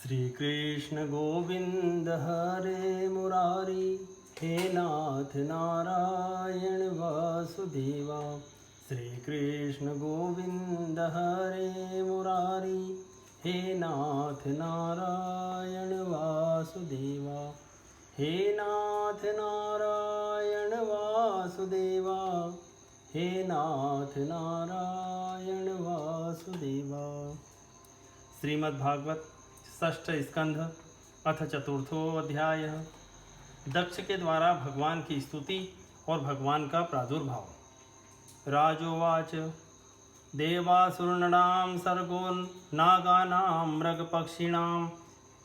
श्री कृष्ण गोविंद हरे मुरारी, हे नाथ नारायण वासुदेवा। श्री कृष्ण गोविंद हरे मुरारी, हे नाथ नारायण वासुदेवा। हे नाथ नारायण वासुदेवा, हे नाथ नारायण वासुदेवा। श्रीमद्भागवत षष्ठ स्कंध अथ चतुर्थो अध्याय। दक्ष के द्वारा भगवान की स्तुति और भगवान का प्रादुर्भाव। राजोवाच देवासुरनृणां सर्गो नागानां मृगपक्षिणां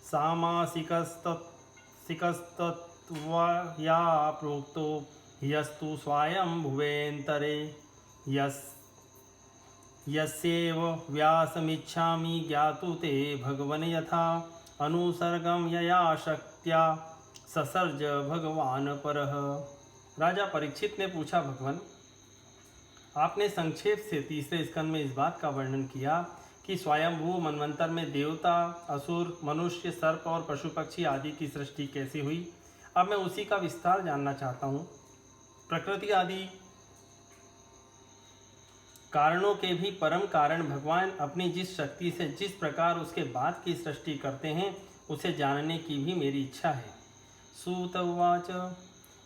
सामासिकस्तत्त्वया प्रोक्तो यस्तु स्वायं भुवेन्तरे यस्यैव व्यासमिच्छामि ज्ञातु ते भगवन् यथा अनुसर्गं यया शक्त्या ससर्ज भगवान परः। राजा परीक्षित ने पूछा, भगवान आपने संक्षेप से तीसरे स्कंद में इस बात का वर्णन किया कि स्वयंभू मनवंतर में देवता, असुर, मनुष्य, सर्प और पशु पक्षी आदि की सृष्टि कैसे हुई। अब मैं उसी का विस्तार जानना चाहता हूँ। प्रकृति आदि कारणों के भी परम कारण भगवान अपनी जिस शक्ति से जिस प्रकार उसके बाद की सृष्टि करते हैं उसे जानने की भी मेरी इच्छा है। सूत उवाच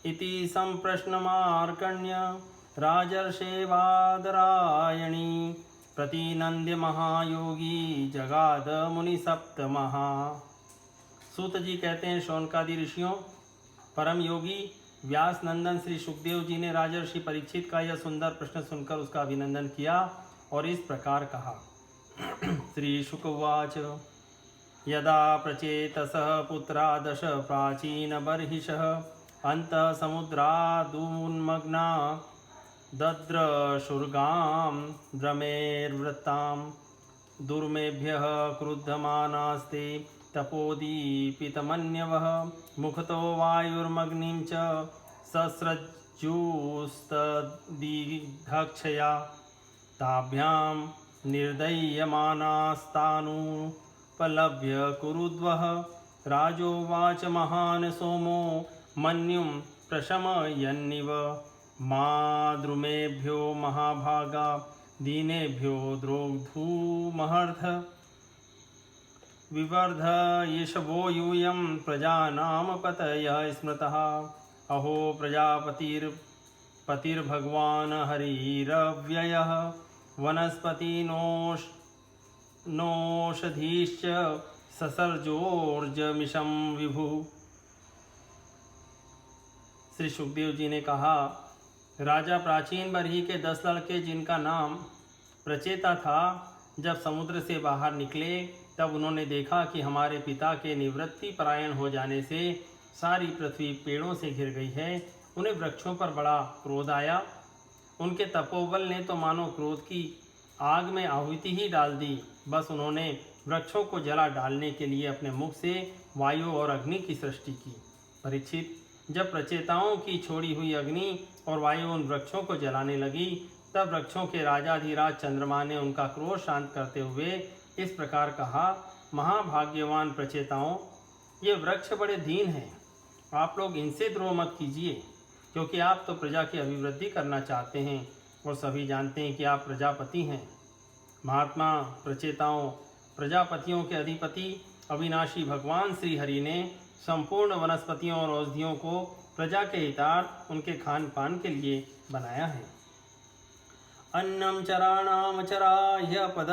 इति संप्रश्नमार्कण्य राजर्षेवादरायणी प्रतिनंद्य महायोगी जगाद मुनि सप्तमः। सूत जी कहते हैं, शौनकादि ऋषियों, परम योगी व्यास नंदन श्री सुखदेव जी ने राजर्षि परीक्षित का यह सुंदर प्रश्न सुनकर उसका अभिनंदन किया और इस प्रकार कहा। श्री शुक उवाच यदा प्रचेतसः पुत्रा दश प्राचीन बर्हिषः अन्तः समुद्रादुन्मग्ना दद्रशुर्गां द्रमेर्वृत्तां दुर्मेभ्यः क्रुद्धमानास्ते तपोदीपितमन्यवः मुखतो वायुर्मग्निं च सस्रज्जुस्तदीधक्षया ताभ्यां निर्दय्यमानास्तानुपलभ्य कुरुद्वः। राजोवाच महान् सोमो मन्युं प्रशमयन्निव मा द्रुमेभ्यो महाभागा दीनेभ्यो द्रोग्धूमहर्थ विवर्ध येषवो यूयं प्रजानां पतयः स्मृतः। अहो प्रजापतिर्भगवान् हरिरव्ययः वनस्पतिनोषधीश्च ससर्जोर्जमिषं विभु। श्री सुखदेव जी ने कहा, राजा प्राचीन बरही के 10 लड़के जिनका नाम प्रचेता था, जब समुद्र से बाहर निकले तब उन्होंने देखा कि हमारे पिता के निवृत्ति परायण हो जाने से सारी पृथ्वी पेड़ों से घिर गई है। उन्हें वृक्षों पर बड़ा क्रोध आया। उनके तपोबल ने तो मानो क्रोध की आग में आहुति ही डाल दी। बस उन्होंने वृक्षों को जला डालने के लिए अपने मुख से वायु और अग्नि की सृष्टि की। परीक्षित, जब प्रचेताओं की छोड़ी हुई अग्नि और वायु उन वृक्षों को जलाने लगी, तब वृक्षों के राजाधिराज चंद्रमा ने उनका क्रोध शांत करते हुए इस प्रकार कहा, महाभाग्यवान प्रचेताओं, ये वृक्ष बड़े दीन हैं। आप लोग इनसे द्रोह मत कीजिए, क्योंकि आप तो प्रजा की अभिवृद्धि करना चाहते हैं और सभी जानते हैं कि आप प्रजापति हैं। महात्मा प्रचेताओं, प्रजापतियों के अधिपति अविनाशी भगवान श्री हरि ने संपूर्ण वनस्पतियों और औषधियों को प्रजा के हितार्थ उनके खान पान के लिए बनाया है। अन्नम चराणाम चराह्य पद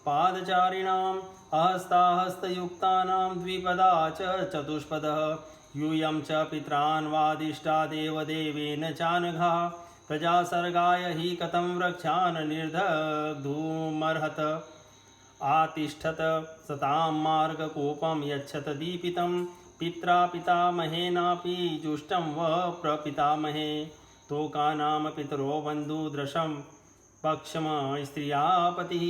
पादचारिणां अहस्ताहस्तयुक्तानां द्विपदा च चतुष्पदः यूयं च पितॄन् वादिष्टा देवदेवेन चानघा प्रजा सर्गाय हि कथं वृक्षान् निर्दग्धुमर्हत आतिष्ठत सतां मार्गकोपं यच्छत दीपितं पित्रा पितामहेनापि जुष्टं वः प्रपितामहे तोकानां पितरो बन्धुदृशं पक्षम स्त्रिया पतिः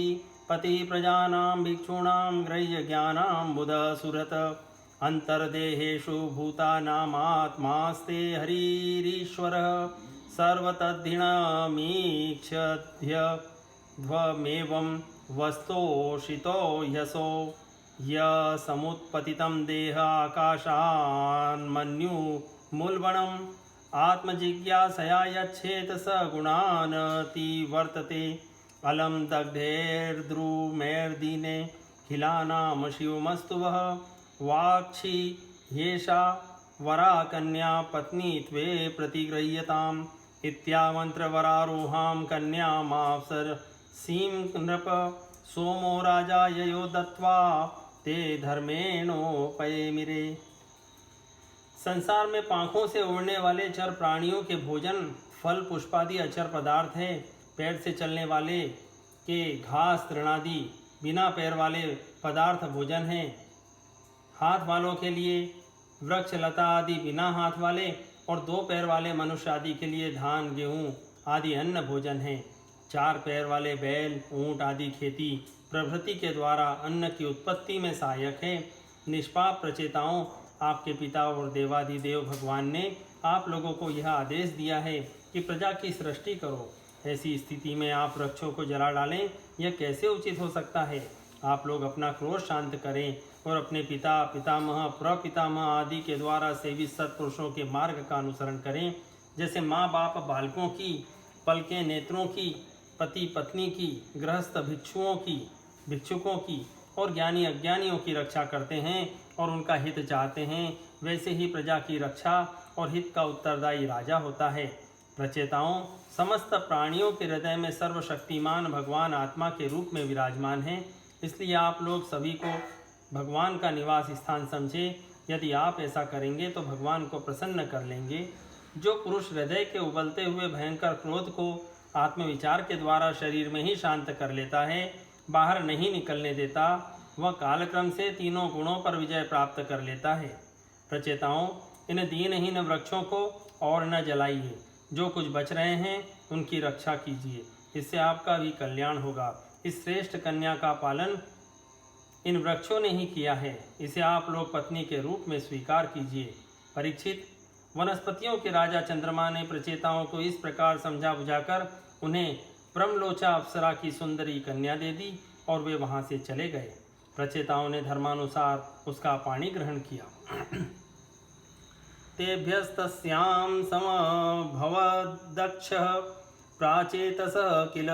पतिः प्रजानां भिक्षूणां ग्रह्यज्ञानां बुधसुरत अंतर्देहेषु भूतानामात्मास्ते हरिरीश्वरः सर्वतद्धिणमीक्षध्यध्वमेवं वस्तोषितो ह्यसो य समुत्पतितं देह आकाशान्मन्यु मूलवणम् आत्मजिज्ञासया यच्छेत स गुणानति वर्तते अलम दग्धेर्द्रुमेर्दीने खिलानाम शिवमस्तु वः वाक्षी येषा वरा कन्या पत्नी त्वे प्रतिगृह्यताम् इत्यामन्त्रवरारोहां कन्यामाप्सर सीं नृप सोमो राजा ययो दत्त्वा ते धर्मेणोपयेमिरे। संसार में पांखों से उड़ने वाले चर प्राणियों के भोजन फल पुष्पादि अचर पदार्थ है। पैर से चलने वाले के घास तृणादि बिना पैर वाले पदार्थ भोजन है। हाथ वालों के लिए वृक्ष लता आदि बिना हाथ वाले और दो पैर वाले मनुष्य आदि के लिए धान गेहूँ आदि अन्न भोजन है। चार पैर वाले बैल ऊंट आदि खेती प्रभृति के द्वारा अन्न की उत्पत्ति में सहायक है। निष्पाप प्रचेताओं, आपके पिता और देवाधिदेव भगवान ने आप लोगों को यह आदेश दिया है कि प्रजा की सृष्टि करो। ऐसी स्थिति में आप वृक्षों को जला डालें, यह कैसे उचित हो सकता है। आप लोग अपना क्रोध शांत करें और अपने पिता पितामह प्रपितामह आदि के द्वारा सेवित सत्पुरुषों के मार्ग का अनुसरण करें। जैसे माँ बाप बालकों की, पलके नेत्रों की, पति पत्नी की, गृहस्थ भिक्षुकों की और ज्ञानी अज्ञानियों की रक्षा करते हैं और उनका हित चाहते हैं, वैसे ही प्रजा की रक्षा और हित का उत्तरदायी राजा होता है। प्रचेताओं, समस्त प्राणियों के हृदय में सर्वशक्तिमान भगवान आत्मा के रूप में विराजमान हैं। इसलिए आप लोग सभी को भगवान का निवास स्थान समझे। यदि आप ऐसा करेंगे तो भगवान को प्रसन्न कर लेंगे। जो पुरुष हृदय के उबलते हुए भयंकर क्रोध को आत्मविचार के द्वारा शरीर में ही शांत कर लेता है, बाहर नहीं निकलने देता, वह कालक्रम से तीनों गुणों पर विजय प्राप्त कर लेता है। प्रचेताओं, इन दीनहीन वृक्षों को और न जलाइए। जो कुछ बच रहे हैं उनकी रक्षा कीजिए, इससे आपका भी कल्याण होगा। इस श्रेष्ठ कन्या का पालन इन वृक्षों ने ही किया है, इसे आप लोग पत्नी के रूप में स्वीकार कीजिए। परीक्षित, वनस्पतियों के राजा चंद्रमा ने प्रचेताओं को इस प्रकार समझा बुझाकर उन्हें ब्रह्मलोचा अप्सरा की सुंदरी कन्या दे दी और वे वहां से चले गए। प्रचेताओं ने धर्मानुसार उसका पानी ग्रहण किया। तेभ्यस्तस्यां समभवद्दक्षः प्राचेतस किल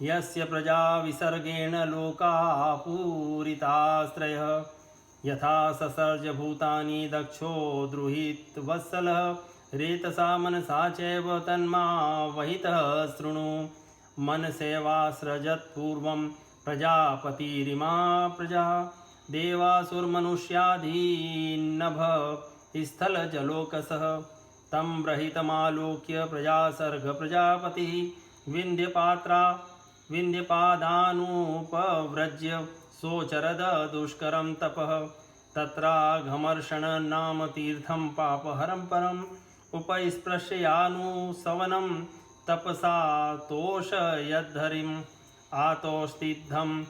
यस्य प्रजा विसर्गेण लोका पूरितास्त्रयः यथा ससर्ज भूतानि दक्षो द्रुहित वत्सलः रेतसा मनसा चैव तन्मा वहितः शृणु मनसेवासृजत्पूर्वं प्रजापतिरिमा प्रजा देवासुरमनुष्याधीन्नभ स्थल जलोकसः तं ब्रहितमालोक्य प्रजासर्ग प्रजापतिः विन्ध्यपादानुपव्रज्य सोचरद दुष्करं तपः तत्राघमर्षण नाम तीर्थं पापहरं परम् उपस्पृश्यानुसवनं तपसा तोषयद्धरिम् आतोस्तिद्धं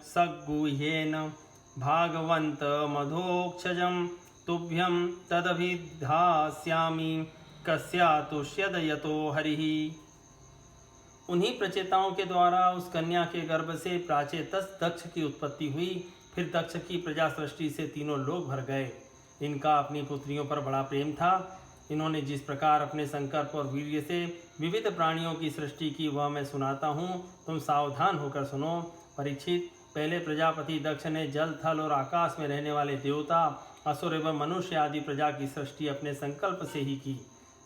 सगुह्येन भागवन्त मधोक्षजं तुभ्यं तदभिधास्यामि कस्यातुष्यद यतो हरिः। उन्हीं प्रचेताओं के द्वारा उस कन्या के गर्भ से प्राचेतस दक्ष की उत्पत्ति हुई। फिर दक्ष की प्रजा सृष्टि से तीनों लोग भर गए। इनका अपनी पुत्रियों पर बड़ा प्रेम था। इन्होंने जिस प्रकार अपने संकल्प और वीर्य से विविध प्राणियों की सृष्टि की वह मैं सुनाता हूँ, तुम सावधान होकर सुनो। परीक्षित, पहले प्रजापति दक्ष ने जल, थल और आकाश में रहने वाले देवता, असुर एवं मनुष्य आदि प्रजा की सृष्टि अपने संकल्प से ही की।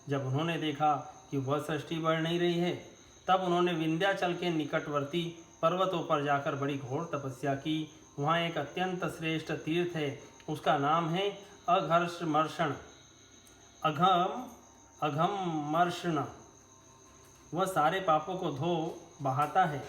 जब उन्होंने देखा कि वह सृष्टि बढ़ नहीं रही है, तब उन्होंने विंध्याचल के निकटवर्ती पर्वतों पर जाकर बड़ी घोर तपस्या की। वहाँ एक अत्यंत श्रेष्ठ तीर्थ है, उसका नाम है अघमर्षण। वह सारे पापों को धो बहाता है।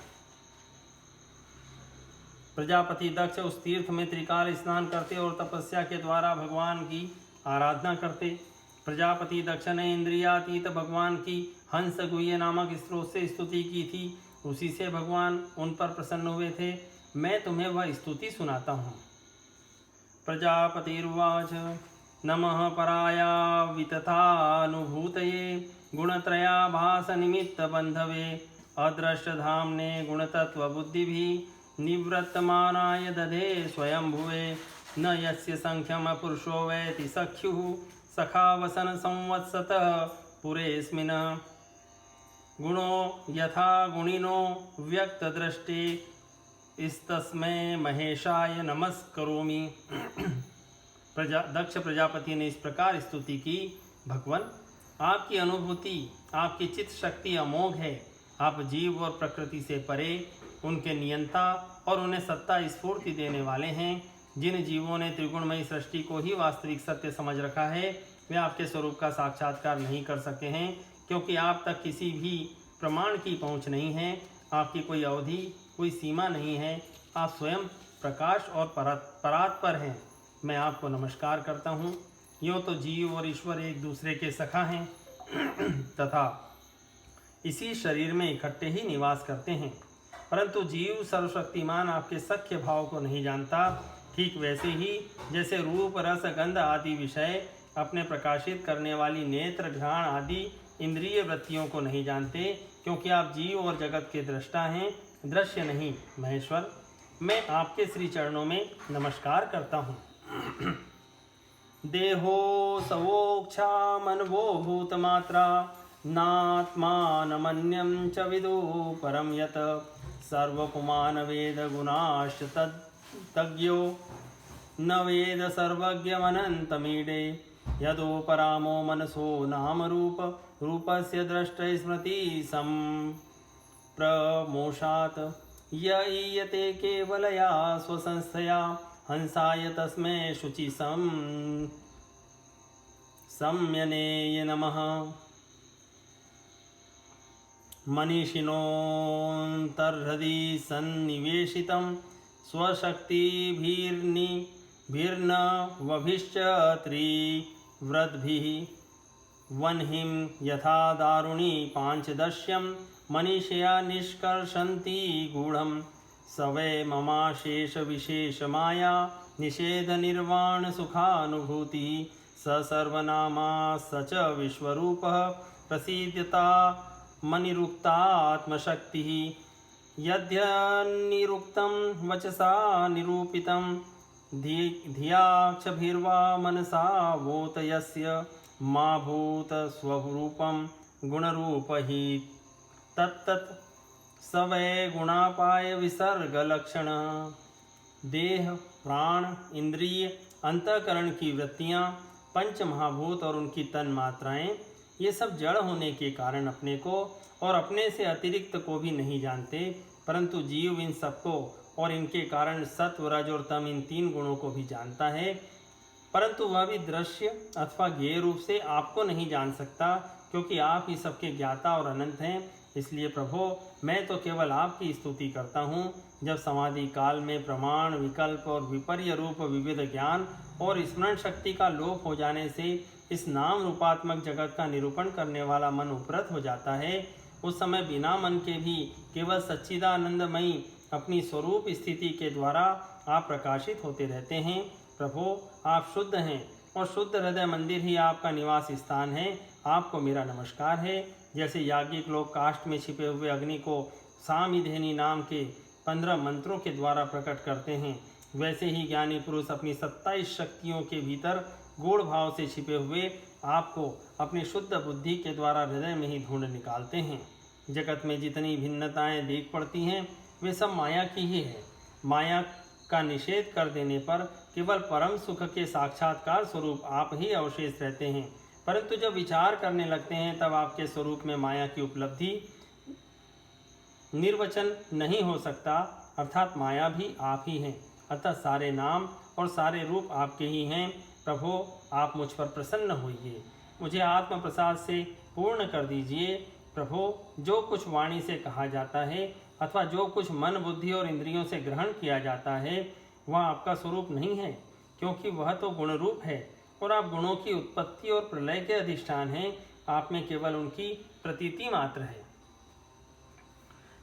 प्रजापति दक्ष उस तीर्थ में त्रिकाल स्नान करते और तपस्या के द्वारा भगवान की आराधना करते। प्रजापति दक्ष ने इंद्रियातीत भगवान की हंस गुह्य नामक स्रोत से स्तुति की थी। उसी से भगवान उन पर प्रसन्न हुए थे। मैं तुम्हें वह स्तुति सुनाता हूँ। प्रजापतिर्वाच नमः पराया वितथानुभूतये गुणत्रयाभास निमित्त बंधवे अदृष्टधाम्ने गुणतत्व बुद्धिभिः निवृत्तमानाय दधे स्वयंभुवे न यस्य संख्यम पुरुषो वैति सख्युः सखावसन संवत्सतः पुरेऽस्मिन् गुणो यथा गुणिनो व्यक्तदृष्टि इस्तस्मै महेशाय नमस्करोमि। दक्ष प्रजापति ने इस प्रकार स्तुति की, भगवान आपकी अनुभूति, आपकी चित्त शक्ति अमोघ है। आप जीव और प्रकृति से परे, उनके नियंता और उन्हें सत्ता स्फूर्ति देने वाले हैं। जिन जीवों ने त्रिगुणमयी सृष्टि को ही वास्तविक सत्य समझ रखा है, वे आपके स्वरूप का साक्षात्कार नहीं कर सके हैं, क्योंकि आप तक किसी भी प्रमाण की पहुंच नहीं है। आपकी कोई अवधि, कोई सीमा नहीं है। आप स्वयं प्रकाश और परात्पर हैं। मैं आपको नमस्कार करता हूँ। यूँ तो जीव और ईश्वर एक दूसरे के सखा हैं तथा इसी शरीर में इकट्ठे ही निवास करते हैं, परंतु जीव सर्वशक्तिमान आपके सख्य भाव को नहीं जानता। ठीक वैसे ही जैसे रूप, रस, गंध आदि विषय अपने प्रकाशित करने वाली नेत्र, घ्राण आदि इंद्रिय वृत्तियों को नहीं जानते, क्योंकि आप जीव और जगत के दृष्टा हैं, दृश्य नहीं। महेश्वर, मैं आपके श्री चरणों में नमस्कार करता हूँ। देहो सवोक्षा मनवो भूतमात्रा नात्मानमन्यं च विदु परं यत् सर्वपुमान वेद गुणाश्च तज्ञो न वेद सर्वज्ञमनन्तमीडे यदोपरामो मनसो नाम रूप रूपस्य दृष्टि स्मृति संप्रमोषात् य ईयते केवलया स्वसंस्थया हंसाय तस्मै शुचि सम्यनेय नमः। मनीषिणोऽन्तर्हृदि सन्निवेशितं स्वशक्तिभिर्न वभिश्च त्रिव्रद्भिः वह्निं यथा दारुणी पाञ्चदश्यं मनीषया निष्कर्षन्ति गूढं स वै ममाशेष विशेष माया निषेध निर्वाण सुखानुभूति स सर्वनामा स च विश्वरूपः प्रसीद्यता मनिरुक्तात्मशक्तिः यद्यनिरुक्तं वचसा निरूपितं धियाक्षभिर्वा मनसा वोत यस्य मा भूत स्वरूपं गुणरूप हि तत्तत् स वै गुणापाय विसर्ग लक्षण। देह, प्राण, इंद्रिय, अंतःकरण की वृत्तियां, पंच महाभूत और उनकी तन मात्राएं, ये सब जड़ होने के कारण अपने को और अपने से अतिरिक्त को भी नहीं जानते, परंतु जीव इन सबको और इनके कारण सत्व, रज और तम इन तीन गुणों को भी जानता है, परंतु वह भी दृश्य अथवा ज्ञेय रूप से आपको नहीं जान सकता, क्योंकि आप ही सबके ज्ञाता और अनंत हैं। इसलिए प्रभो, मैं तो केवल आपकी स्तुति करता हूँ। जब समाधि काल में प्रमाण, विकल्प और विपर्य रूप विविध ज्ञान और स्मरण शक्ति का लोप हो जाने से इस नाम रूपात्मक जगत का निरूपण करने वाला मन उपरत हो जाता है, उस समय बिना मन के भी केवल सच्चिदानंदमयी अपनी स्वरूप स्थिति के द्वारा आप प्रकाशित होते रहते हैं। प्रभो, आप शुद्ध हैं और शुद्ध हृदय मंदिर ही आपका निवास स्थान है। आपको मेरा नमस्कार है। जैसे याज्ञिक लोग काष्ठ में छिपे हुए अग्नि को सामिधेनी नाम के 15 मंत्रों के द्वारा प्रकट करते हैं, वैसे ही ज्ञानी पुरुष अपनी 27 शक्तियों के भीतर गूढ़ भाव से छिपे हुए आपको अपनी शुद्ध बुद्धि के द्वारा हृदय में ही ढूंढ निकालते हैं। जगत में जितनी भिन्नताएं देख पड़ती हैं, वे सब माया की ही है। माया का निषेध कर देने पर केवल परम सुख के साक्षात्कार स्वरूप आप ही अवशेष रहते हैं, परंतु जब विचार करने लगते हैं तब आपके स्वरूप में माया की उपलब्धि निर्वचन नहीं हो सकता, अर्थात माया भी आप ही हैं। अतः सारे नाम और सारे रूप आपके ही हैं। प्रभो, आप मुझ पर प्रसन्न होइए, मुझे आत्म प्रसाद से पूर्ण कर दीजिए। प्रभो, जो कुछ वाणी से कहा जाता है अथवा जो कुछ मन, बुद्धि और इंद्रियों से ग्रहण किया जाता है, वह आपका स्वरूप नहीं है, क्योंकि वह तो गुण रूप है और आप गुणों की उत्पत्ति और प्रलय के अधिष्ठान हैं। आप में केवल उनकी प्रतीति मात्र है।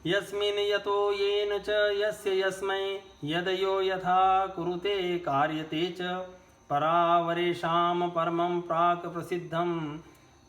यस्मिन् यतो येन च यस्य यस्मै यदयो यथा कुरुते कार्यते च परावरेषां परमं प्राक् प्रसिद्धं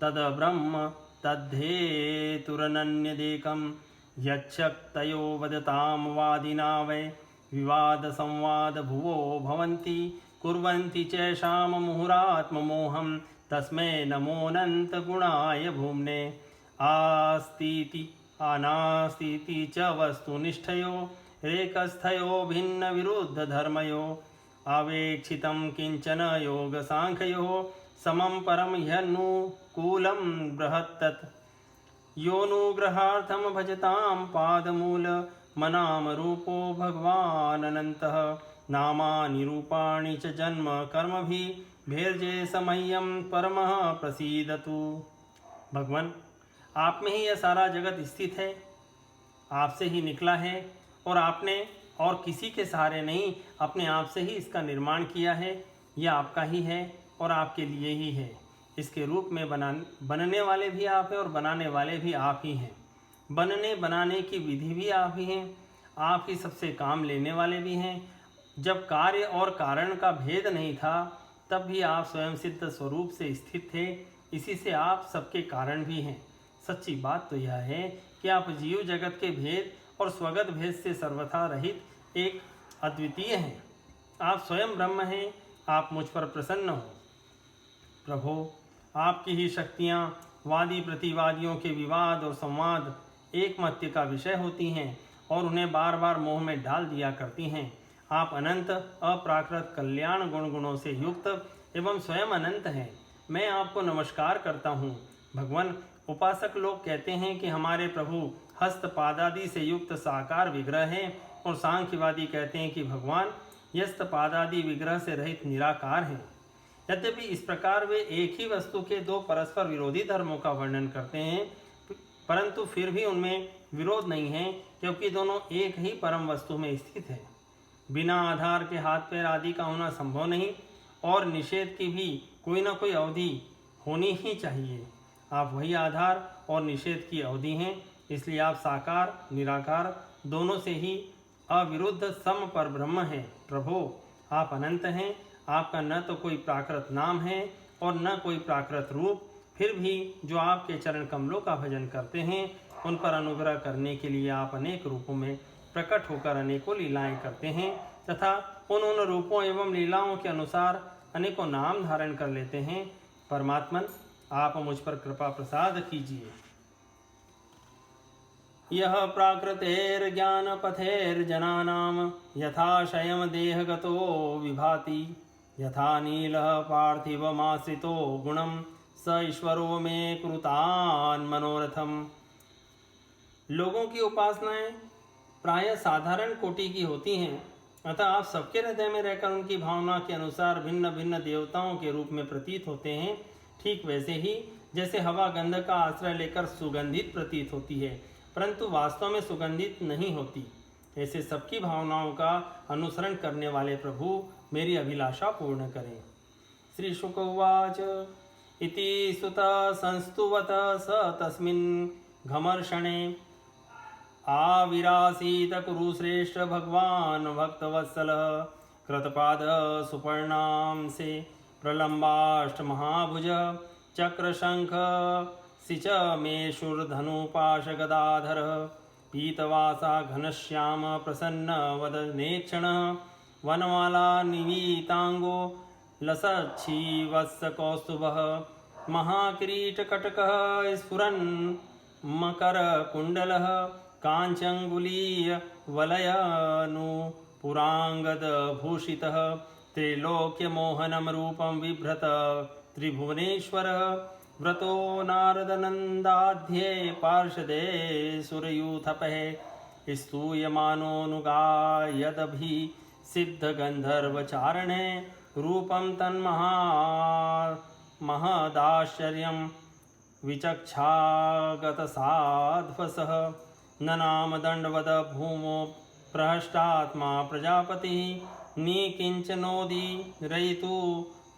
तद् ब्रह्म तद्धेतुरनन्यदेकं यच्छक्तयो वदतां वादिना वै विवाद संवाद भुवो भवन्ति कुर्वन्ति चैषां मुहुरात्ममोहं तस्मै नमोऽनन्त गुणाय भूम्ने आस्तीति अनास्तीति च वस्तुनिष्ठयो रेकस्थयो भिन्न विरुद्ध धर्मयो अवेक्षितं किंचन योग सांख्यो समं परम ह्यनुकूलं बृहत्तत् योनुग्रहार्थं भजतां पादमूल मनाम रूपो भगवान् अनन्तः नामानि रूपाणि च जन्म कर्मभिः भेर्जे समय्यं परमः प्रसीदतु। भगवान, आप में ही यह सारा जगत स्थित है, आपसे ही निकला है और आपने और किसी के सहारे नहीं, अपने आप से ही इसका निर्माण किया है। यह आपका ही है और आपके लिए ही है। इसके रूप में बनने वाले भी आप हैं और बनाने वाले भी आप ही हैं। बनने बनाने की विधि भी आप ही हैं। आप ही सबसे काम लेने वाले भी हैं। जब कार्य और कारण का भेद नहीं था तब भी आप स्वयं सिद्ध स्वरूप से स्थित थे। इसी से आप सबके कारण भी हैं। सच्ची बात तो यह है कि आप जीव जगत के भेद और स्वगत भेद से सर्वथा रहित एक अद्वितीय हैं। आप स्वयं ब्रह्म हैं। आप मुझ पर प्रसन्न हो। प्रभो, आपकी ही शक्तियाँ वादी प्रतिवादियों के विवाद और संवाद एकमत्य का विषय होती हैं और उन्हें बार बार मोह में डाल दिया करती हैं। आप अनंत अप्राकृत कल्याण गुणों से युक्त एवं स्वयं अनंत हैं। मैं आपको नमस्कार करता हूँ। भगवान, उपासक लोग कहते हैं कि हमारे प्रभु हस्त पादादि से युक्त साकार विग्रह है और सांख्यवादी कहते हैं कि भगवान यस्त पादादि विग्रह से रहित निराकार हैं। यद्यपि इस प्रकार वे एक ही वस्तु के दो परस्पर विरोधी धर्मों का वर्णन करते हैं, परंतु फिर भी उनमें विरोध नहीं है, क्योंकि दोनों एक ही परम वस्तु में स्थित है। बिना आधार के हाथ पैर आदि का होना संभव नहीं और निषेध की भी कोई न कोई अवधि होनी ही चाहिए। आप वही आधार और निषेध की अवधि हैं, इसलिए आप साकार निराकार दोनों से ही अविरुद्ध सम पर ब्रह्म हैं। प्रभो, आप अनंत हैं। आपका न तो कोई प्राकृत नाम है और न कोई प्राकृत रूप। फिर भी जो आपके चरण कमलों का भजन करते हैं उन पर अनुग्रह करने के लिए आप अनेक रूपों में प्रकट होकर अनेकों लीलाएं करते हैं तथा उन रूपों एवं लीलाओं के अनुसार अनेकों नाम धारण कर लेते हैं। परमात्मन, आप मुझ पर कृपा प्रसाद कीजिए। यह प्राकृतेर्ज्ञान पथेर्जनानां यथाशयं देहगतो विभाति यथा नीलः पार्थिवमाश्रितो गुणं स ईश्वरो मे कृतान् मनोरथम। लोगों की उपासनाएं प्रायः साधारण कोटि की होती हैं, अतः आप सबके हृदय में रहकर उनकी भावना के अनुसार भिन्न भिन्न देवताओं के रूप में प्रतीत होते हैं। ठीक वैसे ही जैसे हवा गंध का आश्रय लेकर सुगंधित प्रतीत होती है, परंतु वास्तव में सुगंधित नहीं होती, ऐसे सबकी भावनाओं का अनुसरण करने वाले प्रभु मेरी अभिलाषा पूर्ण करें। श्री शुक उवाच इति सुत संस्तुवत स तस्मिन् घमर्षणे आविरासीत कुरुश्रेष्ठ भगवान भक्तवत्सलः कृतपाद सुपर्णां से प्रलम्बाष्ट महाभुज चक्र शंख सिच मेषुर्धनुपाश गदाधर पीतवासा घनश्याम प्रसन्न वदनेक्षण वनमाला निवीतांगो लसच्छीवत्स कौस्तुभः महाकिरीटकटकः स्फुरन् मकर कुंडलः कांचंगुलीय वलयनु पुरांगद भूषितः त्रैलोक्य मोहनम रूपम बिभ्रत त्रिभुवनेश्वरः व्रतो नारदनंदाध्ये पार्षदे सुरयूथपहे स्तूयमानोऽनुगायदभि सिद्धगन्धर्वचारणे रूपं तन्महा महदाश्चर्यं विचक्षागतसाध्वसः ननाम दण्डवद भूमो प्रहष्टात्मा प्रजापतिः निकिञ्चनोदि रयितु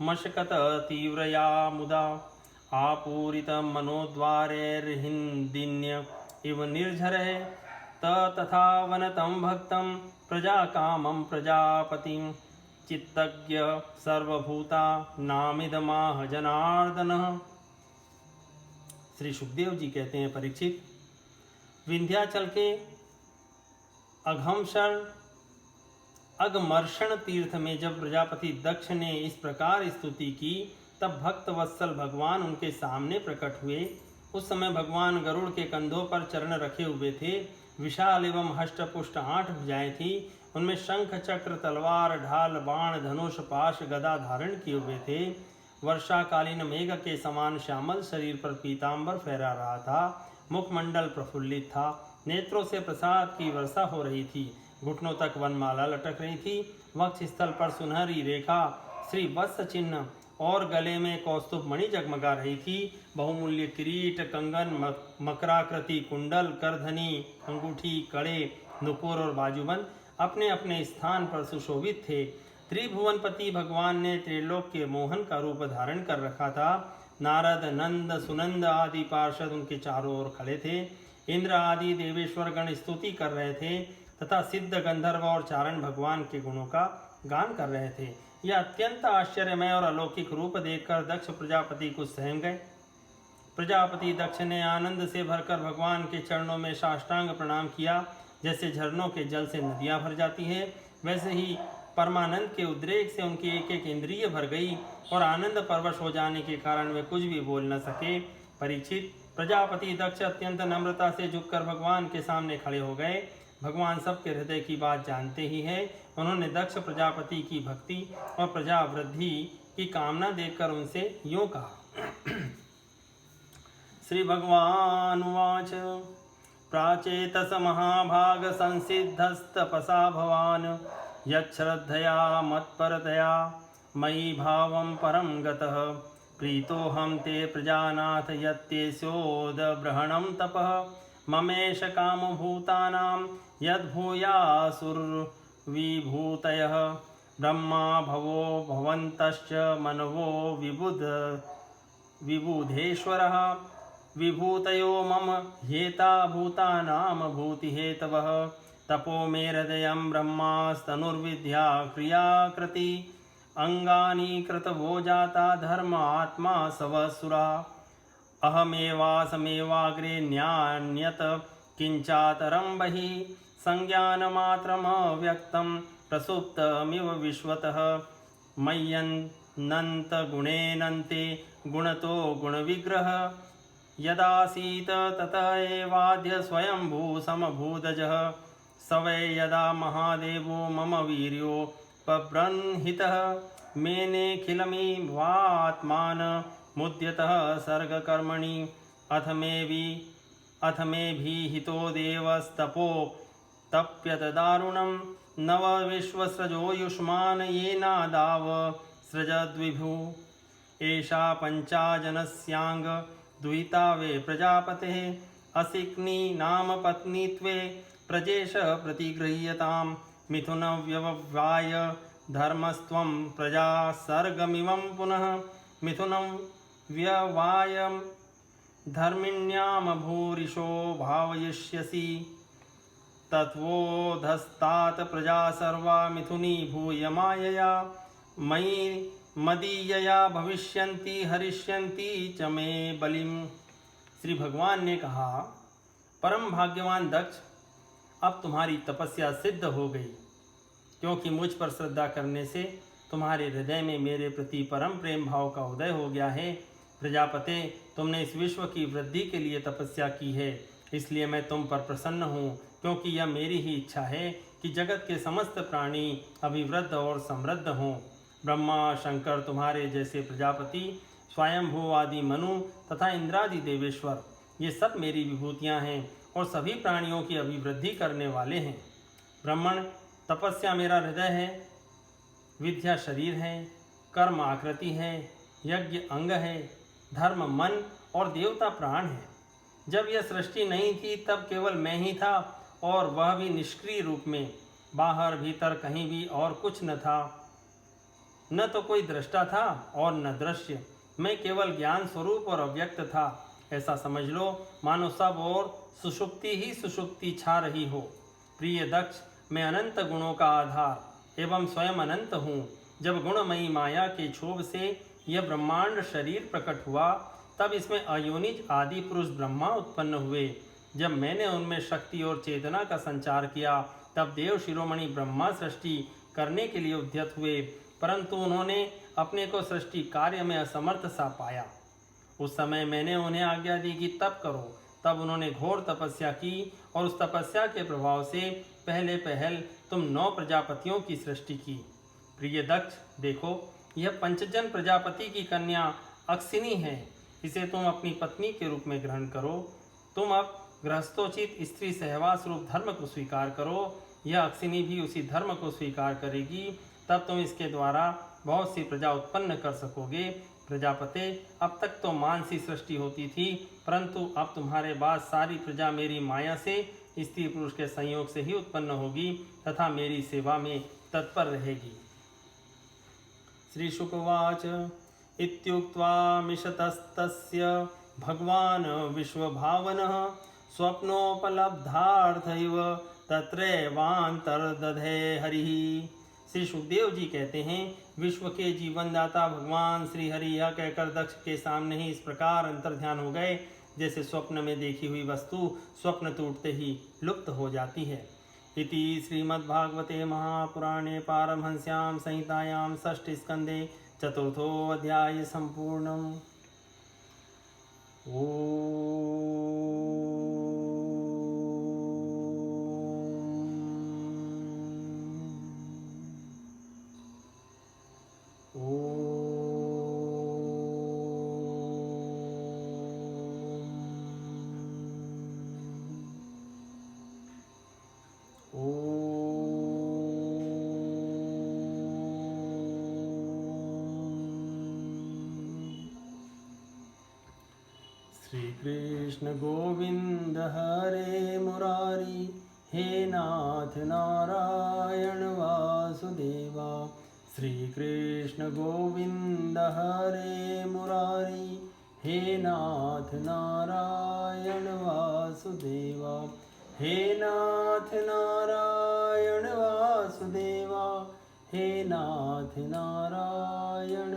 मशकत तीव्रया मुदा आपूरितं मनोद्वारैर्हिन्दिन्य इव निर्झरे तथा वनतं भक्तं प्रजाकामं प्रजापतिं चित्तज्ञ सर्वभूता नामिदमाह जनार्दनः। श्री सुखदेव जी कहते हैं, परीक्षित, विंध्याचल के अगमर्षण तीर्थ में जब प्रजापति दक्ष ने इस प्रकार स्तुति की, तब भक्त वत्सल भगवान उनके सामने प्रकट हुए। उस समय भगवान गरुड़ के कंधों पर चरण रखे हुए थे। विशाल एवं हष्टपुष्ट 8 भुजाएं थी। उनमें शंख चक्र तलवार ढाल बाण धनुष पाश गदा धारण किए हुए थे। वर्षाकालीन मेघ के समान श्यामल शरीर पर पीतांबर फहरा रहा था। मुखमंडल प्रफुल्लित था। नेत्रों से प्रसाद की वर्षा हो रही थी। घुटनों तक वनमाला लटक रही थी। वक्ष स्थल पर सुनहरी रेखा श्री वत्स चिन्ह और गले में कौस्तुभ मणि जगमगा रही थी। बहुमूल्य किरीट कंगन मकराकृति कुंडल करधनी अंगूठी कड़े नुपुर और बाजूबंद अपने अपने स्थान पर सुशोभित थे। त्रिभुवनपति भगवान ने त्रिलोक के मोहन का रूप धारण कर रखा था। नारद नंद सुनंद आदि पार्षद उनके चारों ओर खड़े थे। इंद्र आदि देवेश्वर गण स्तुति कर रहे थे तथा सिद्ध गंधर्व और चारण भगवान के गुणों का गान कर रहे थे। यह अत्यंत आश्चर्यमय और अलौकिक रूप देखकर दक्ष प्रजापति को सहम गए। प्रजापति दक्ष ने आनंद से भरकर भगवान के चरणों में साष्टांग प्रणाम किया। जैसे झरनों के जल से नदियां भर जाती हैं, वैसे ही परमानंद के उद्रेक से उनकी एक एक इंद्रिय भर गई और आनंद परवश हो जाने के कारण वे कुछ भी बोल न सके। परीक्षित, प्रजापति दक्ष अत्यंत नम्रता से झुककर भगवान के सामने खड़े हो गए। भगवान सबके हृदय की बात जानते ही है। उन्होंने दक्ष प्रजापति की भक्ति और प्रजा वृद्धि की कामना देखकर उनसे यूं कहा। श्री भगवान उवाच प्राचेतस महाभाग संसिद्धस्तपसा भवान यच्छ्रद्धया मत्परतया मयि भावं परं गतः प्रीतोऽहं ते प्रजानाथ यत्तेस्योदब्रहणं तपः ममेश कामभूतानां यद्भूयासुर्विभूतयः ब्रह्मा भवो भवन्तश्च मनवो विबुधेश्वरः विभूतयो मम हेता भूतानां भूतिहेतवः तपो मे हृदयं ब्रह्मास्तनुर्विद्या क्रियाकृति अंगानि कृतवो जाता धर्मात्मा सवसुरा अहमेवासमेवाग्रे न्यान्यत किंचातरं बहि संज्ञानमात्रमव्यक्तं प्रसुप्तमिव विश्वतः मय्यनन्त गुणेनन्ते गुणतो गुणविग्रह यदासीत तत एवाद्य स्वयंभू समभूतजः स वै यदा महादेवो मम वीर्यो पब्रह्नितः मेनेखिलमिवात्मान मुद्यतः सर्गकर्मणि अथ मे भीहितो देवस्तपो तप्यत दारुणं नव विश्वसृजो युष्मान् येनादाव सृजद्विभु एषा पञ्चाजनस्यांग दुहिता वे प्रजापतेः असिक्नी नाम पत्नीत्वे प्रजेश प्रतिगृह्यतां मिथुन व्यववाय धर्मस्त्वं प्रजा सर्गमिवं पुनः मिथुनं व्यवाय धर्मिण्यां भूरिशो भावयिष्यसि तत्वोधस्तात् प्रजा सर्वा मिथुनी भूय मायया मयि मदीयया भविष्यन्ति हरिष्यन्ति च मे बलिम। श्री भगवान ने कहा, परम भाग्यवान दक्ष, अब तुम्हारी तपस्या सिद्ध हो गई, क्योंकि मुझ पर श्रद्धा करने से तुम्हारे हृदय में मेरे प्रति परम प्रेम भाव का उदय हो गया है। प्रजापते, तुमने इस विश्व की वृद्धि के लिए तपस्या की है, इसलिए मैं तुम पर प्रसन्न हूँ, क्योंकि यह मेरी ही इच्छा है कि जगत के समस्त प्राणी अभिवृद्ध और समृद्ध हों। ब्रह्मा शंकर तुम्हारे जैसे प्रजापति स्वयंभू आदि मनु तथा इंद्रादि देवेश्वर, ये सब मेरी विभूतियाँ हैं और सभी प्राणियों की अभिवृद्धि करने वाले हैं। ब्राह्मण, तपस्या मेरा हृदय है, विद्या शरीर है, कर्म आकृति है, यज्ञ अंग है, धर्म मन और देवता प्राण है। जब यह सृष्टि नहीं थी तब केवल मैं ही था, और वह भी निष्क्रिय रूप में। बाहर भीतर कहीं भी और कुछ न था। न तो कोई दृष्टा था और न दृश्य। मैं केवल ज्ञान स्वरूप और अव्यक्त था। ऐसा समझ लो मानो सब और सुषुप्ति ही सुषुप्ति छा रही हो। प्रिय दक्ष, मैं अनंत गुणों का आधार एवं स्वयं अनंत हूँ। जब गुणमयी माया के क्षोभ से यह ब्रह्मांड शरीर प्रकट हुआ, तब इसमें अयोनिज आदि पुरुष ब्रह्मा उत्पन्न हुए। जब मैंने उनमें शक्ति और चेतना का संचार किया तब देव शिरोमणि ब्रह्मा सृष्टि करने के लिए उद्यत हुए, परंतु उन्होंने अपने को सृष्टि कार्य में असमर्थ सा पाया। उस समय मैंने उन्हें आज्ञा दी कि तप करो। तब उन्होंने घोर तपस्या की और उस तपस्या के प्रभाव से पहले पहल तुम 9 प्रजापतियों की सृष्टि की। प्रिय दक्ष, देखो यह पंचजन प्रजापति की कन्या अक्सिनी है, इसे तुम अपनी पत्नी के रूप में ग्रहण करो। तुम अब गृहस्थोचित स्त्री सहवास रूप धर्म को स्वीकार करो, यह अक्सिनी भी उसी धर्म को स्वीकार करेगी, तब तुम इसके द्वारा बहुत सी प्रजा उत्पन्न कर सकोगे। प्रजापते, अब तक तो मानसी सृष्टि होती थी, परंतु अब तुम्हारे बाद सारी प्रजा मेरी माया से स्त्री पुरुष के संयोग से ही उत्पन्न होगी तथा मेरी सेवा में तत्पर रहेगी। श्री शुकवाच इत्युक्त्वा मिषतस्तस्य भगवान् विश्वभावनः स्वप्नोपलब्धार्थैव तत्रैवान्तर्दधे हरिः। श्री सुखदेव जी कहते हैं, विश्व के जीवनदाता भगवान श्री हरि यह कहकर दक्ष के सामने ही इस प्रकार अंतर्ध्यान हो गए जैसे स्वप्न में देखी हुई वस्तु स्वप्न टूटते ही लुप्त हो जाती है। इति श्रीमद्भागवते महापुराणे पारमहंस्यां संहितायां षष्ठ स्कंदे चतुर्थो अध्याय संपूर्णम्। श्री कृष्ण गोविंद हरे मुरारी, हे नाथ नारायण वासुदेवा। श्री कृष्ण गोविंद हरे मुरारी, हे नाथ नारायण वासुदेवा। हे नाथ नारायण वासुदेवा, हे नाथ नारायण